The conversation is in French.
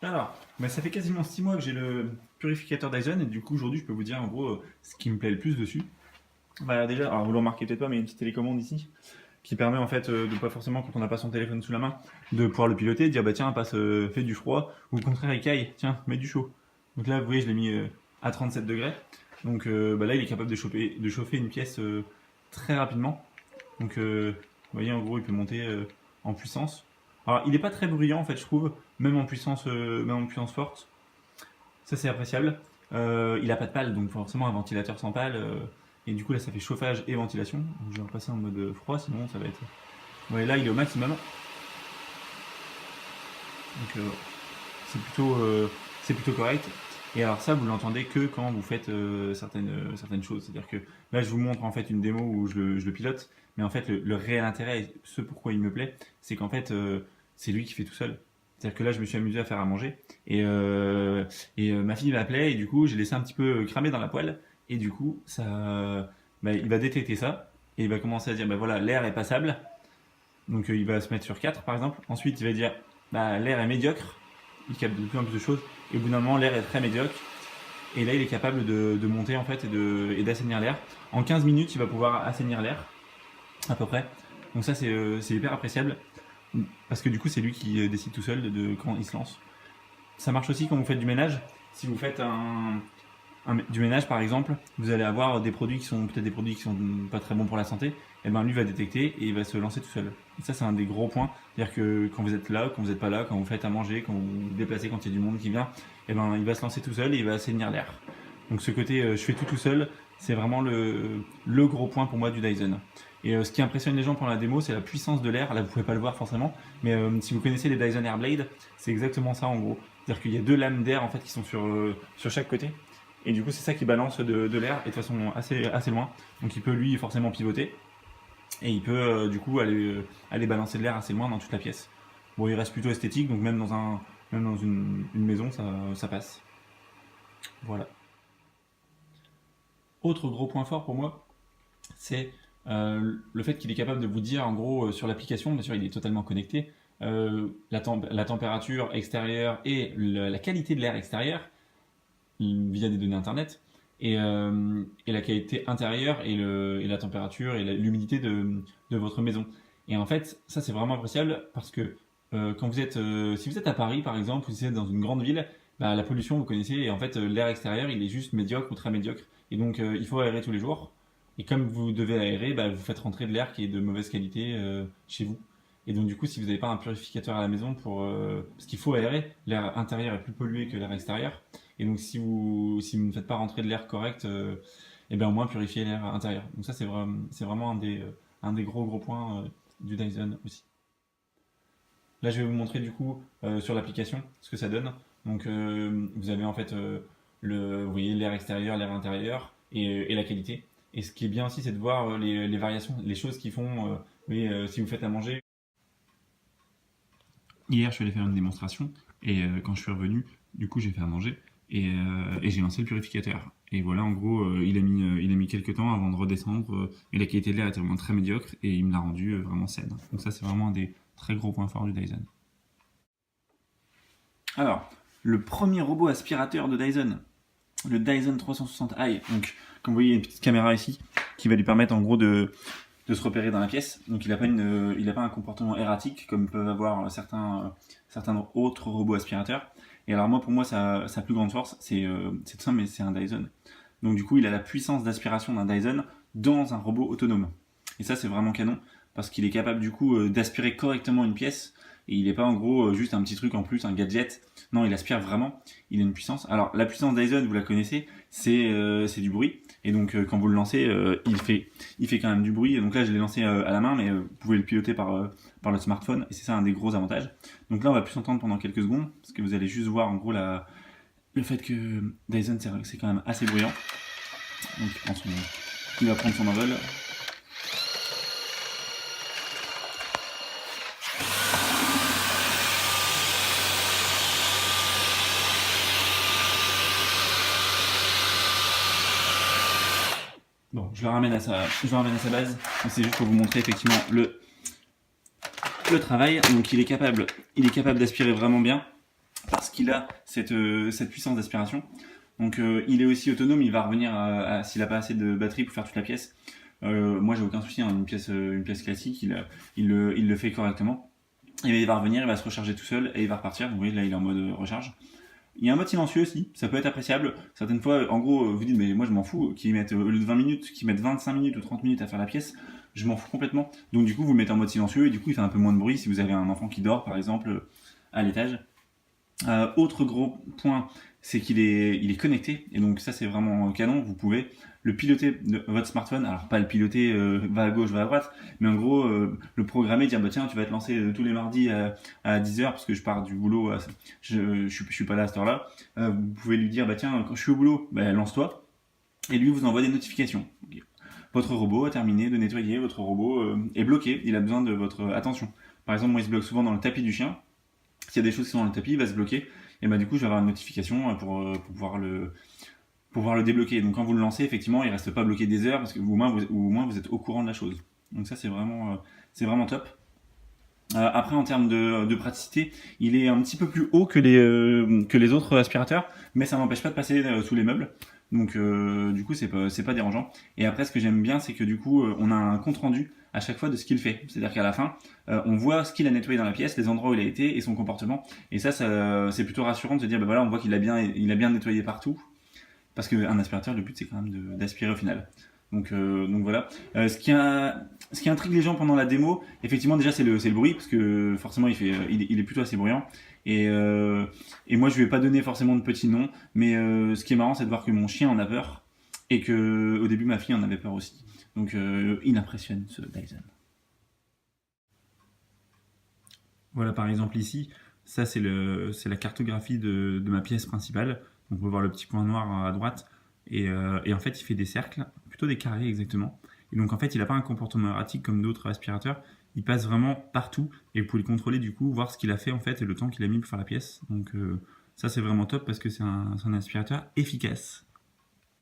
Alors, ça fait quasiment 6 mois que j'ai le purificateur Dyson et du coup aujourd'hui je peux vous dire en gros ce qui me plaît le plus dessus. Bah, déjà, alors vous le remarquez peut-être pas mais il y a une petite télécommande ici qui permet en fait de pas forcément quand on n'a pas son téléphone sous la main de pouvoir le piloter, de dire bah tiens passe fais du froid ou au contraire il caille, tiens mets du chaud. Donc là vous voyez je l'ai mis à 37 degrés. Donc bah, là il est capable de chauffer une pièce très rapidement. Donc vous voyez en gros il peut monter en puissance. Alors il n'est pas très bruyant en fait je trouve, même en puissance forte. Ça c'est appréciable. Il a pas de pale donc forcément un ventilateur sans pale. Et du coup là ça fait chauffage et ventilation. Donc, je vais repasser en mode froid sinon ça va être... Ouais là il est au maximum. Donc c'est plutôt correct. Et alors ça, vous l'entendez que quand vous faites certaines choses. C'est-à-dire que là, je vous montre en fait une démo où je le pilote, mais en fait, le réel intérêt, et ce pourquoi il me plaît, c'est qu'en fait, c'est lui qui fait tout seul. C'est-à-dire que là, je me suis amusé à faire à manger, et ma fille m'appelait, et du coup, j'ai laissé un petit peu cramer dans la poêle, et du coup, il va détecter ça, et il va commencer à dire, bah voilà, l'air est passable, donc il va se mettre sur 4 par exemple. Ensuite, il va dire bah, l'air est médiocre, il capte de plus en plus de choses. Et au bout d'un moment, l'air est très médiocre. Et là, il est capable de monter en fait et d'assainir l'air. En 15 minutes, il va pouvoir assainir l'air, à peu près. Donc ça, c'est hyper appréciable. Parce que du coup, c'est lui qui décide tout seul de quand il se lance. Ça marche aussi quand vous faites du ménage. Si vous faites du ménage par exemple, vous allez avoir des produits qui sont peut-être des produits qui sont pas très bons pour la santé, et ben lui va détecter et il va se lancer tout seul. Et ça c'est un des gros points, c'est-à-dire que quand vous êtes là, quand vous n'êtes pas là, quand vous faites à manger, quand vous vous déplacez, quand il y a du monde qui vient, et ben il va se lancer tout seul et il va assainir l'air. Donc ce côté je fais tout seul, c'est vraiment le gros point pour moi du Dyson. Et ce qui impressionne les gens pendant la démo, c'est la puissance de l'air. Là, vous pouvez pas le voir forcément, mais si vous connaissez les Dyson Airblade, c'est exactement ça en gros. C'est-à-dire qu'il y a deux lames d'air en fait qui sont sur chaque côté. Et du coup, c'est ça qui balance de l'air et de façon assez loin. Donc il peut lui forcément pivoter et il peut du coup aller balancer de l'air assez loin dans toute la pièce. Bon, il reste plutôt esthétique, donc même dans une maison, ça passe. Voilà. Autre gros point fort pour moi, c'est le fait qu'il est capable de vous dire en gros sur l'application, bien sûr il est totalement connecté, la température extérieure et la qualité de l'air extérieur via des données internet et la qualité intérieure et la température et l'humidité de votre maison. Et en fait, ça c'est vraiment appréciable parce que si vous êtes à Paris par exemple, ou si vous êtes dans une grande ville, bah, la pollution vous connaissez et en fait l'air extérieur il est juste médiocre ou très médiocre. Et donc il faut aérer tous les jours. Et comme vous devez aérer, bah, vous faites rentrer de l'air qui est de mauvaise qualité chez vous. Et donc du coup, si vous n'avez pas un purificateur à la maison parce qu'il faut aérer, l'air intérieur est plus pollué que l'air extérieur. Et donc si vous ne faites pas rentrer de l'air correct, et bien au moins purifier l'air intérieur. Donc ça c'est vraiment un des gros points du Dyson aussi. Là je vais vous montrer du coup sur l'application ce que ça donne. Donc vous avez en fait vous voyez l'air extérieur, l'air intérieur et la qualité. Et ce qui est bien aussi c'est de voir les variations, les choses qui font, si vous faites à manger. Hier je suis allé faire une démonstration et quand je suis revenu, du coup j'ai fait à manger. Et j'ai lancé le purificateur. Et voilà, en gros, il a mis quelques temps avant de redescendre. Et la qualité de l'air était vraiment très médiocre. Et il me l'a rendu vraiment saine. Donc ça, c'est vraiment un des très gros points forts du Dyson. Alors, le premier robot aspirateur de Dyson, le Dyson 360i. Donc, comme vous voyez, il y a une petite caméra ici qui va lui permettre en gros de se repérer dans la pièce. Donc, il n'a pas un comportement erratique comme peuvent avoir certains autres robots aspirateurs. Et alors moi, pour moi, sa plus grande force, c'est tout simple, mais c'est un Dyson. Donc du coup, il a la puissance d'aspiration d'un Dyson dans un robot autonome. Et ça, c'est vraiment canon, parce qu'il est capable du coup d'aspirer correctement une pièce, et il n'est pas en gros juste un petit truc en plus, un gadget. Non, il aspire vraiment, il a une puissance. Alors la puissance Dyson, vous la connaissez, c'est du bruit. Et donc quand vous le lancez, il fait quand même du bruit. Et donc là, je l'ai lancé à la main, mais vous pouvez le piloter par le smartphone. Et c'est ça un des gros avantages. Donc là, on va plus s'entendre pendant quelques secondes, parce que vous allez juste voir en gros le fait que Dyson, c'est quand même assez bruyant. Donc il va prendre son envol. Bon, je le ramène à sa base. C'est juste pour vous montrer effectivement le travail. Donc il est capable d'aspirer vraiment bien parce parce qu'il a cette puissance d'aspiration. Donc il est aussi autonome, il va revenir s'il n'a pas assez de batterie pour faire toute la pièce. Moi j'ai aucun souci, hein, une pièce classique, il le fait correctement. Et il va revenir, il va se recharger tout seul et il va repartir. Donc vous voyez là il est en mode recharge. Il y a un mode silencieux aussi, ça peut être appréciable. Certaines fois, en gros, vous dites, mais moi je m'en fous, qu'ils mettent au lieu de 20 minutes, qu'ils mettent 25 minutes ou 30 minutes à faire la pièce, je m'en fous complètement. Donc du coup, vous le mettez en mode silencieux et du coup, il fait un peu moins de bruit si vous avez un enfant qui dort, par exemple, à l'étage. Autre gros point, c'est il est connecté, et donc ça c'est vraiment canon, vous pouvez le piloter de votre smartphone, alors pas le piloter va à gauche, va à droite, mais en gros le programmer, dire bah tiens tu vas te lancer tous les mardis à 10h parce que je pars du boulot, je suis pas là à cette heure-là, vous pouvez lui dire bah tiens quand je suis au boulot, bah, lance-toi, et lui vous envoie des notifications. Votre robot a terminé de nettoyer, votre robot est bloqué, il a besoin de votre attention. Par exemple, moi il se bloque souvent dans le tapis du chien. S'il y a des choses qui sont dans le tapis, il va se bloquer. Et bah du coup, je vais avoir une notification pour pouvoir le débloquer. Donc quand vous le lancez, effectivement, il reste pas bloqué des heures parce que au moins vous êtes au courant de la chose. Donc ça, c'est vraiment top. Après, en termes de praticité, il est un petit peu plus haut que les autres aspirateurs, mais ça n'empêche pas de passer sous les meubles. Donc, du coup, c'est pas dérangeant. Et après, ce que j'aime bien, c'est que du coup, on a un compte rendu à chaque fois de ce qu'il fait. C'est-à-dire qu'à la fin, on voit ce qu'il a nettoyé dans la pièce, les endroits où il a été et son comportement. Et ça c'est plutôt rassurant de se dire, bah voilà, on voit qu'il a bien nettoyé partout. Parce qu'un aspirateur, le but, c'est quand même d'aspirer au final. Donc voilà. Ce qui intrigue les gens pendant la démo, effectivement, déjà, c'est le bruit, parce que forcément, il est plutôt assez bruyant. Et moi, je lui ai pas donné forcément de petit nom, mais ce qui est marrant, c'est de voir que mon chien en a peur, et que au début, ma fille en avait peur aussi. Donc, il impressionne ce Dyson. Voilà, par exemple, ici, ça, c'est la cartographie de ma pièce principale. Donc, on peut voir le petit point noir à droite. Et en fait, il fait des cercles, plutôt des carrés exactement. Et donc, en fait, il n'a pas un comportement erratique comme d'autres aspirateurs. Il passe vraiment partout et vous pouvez le contrôler du coup, voir ce qu'il a fait en fait et le temps qu'il a mis pour faire la pièce. Donc, ça, c'est vraiment top parce que c'est un aspirateur efficace.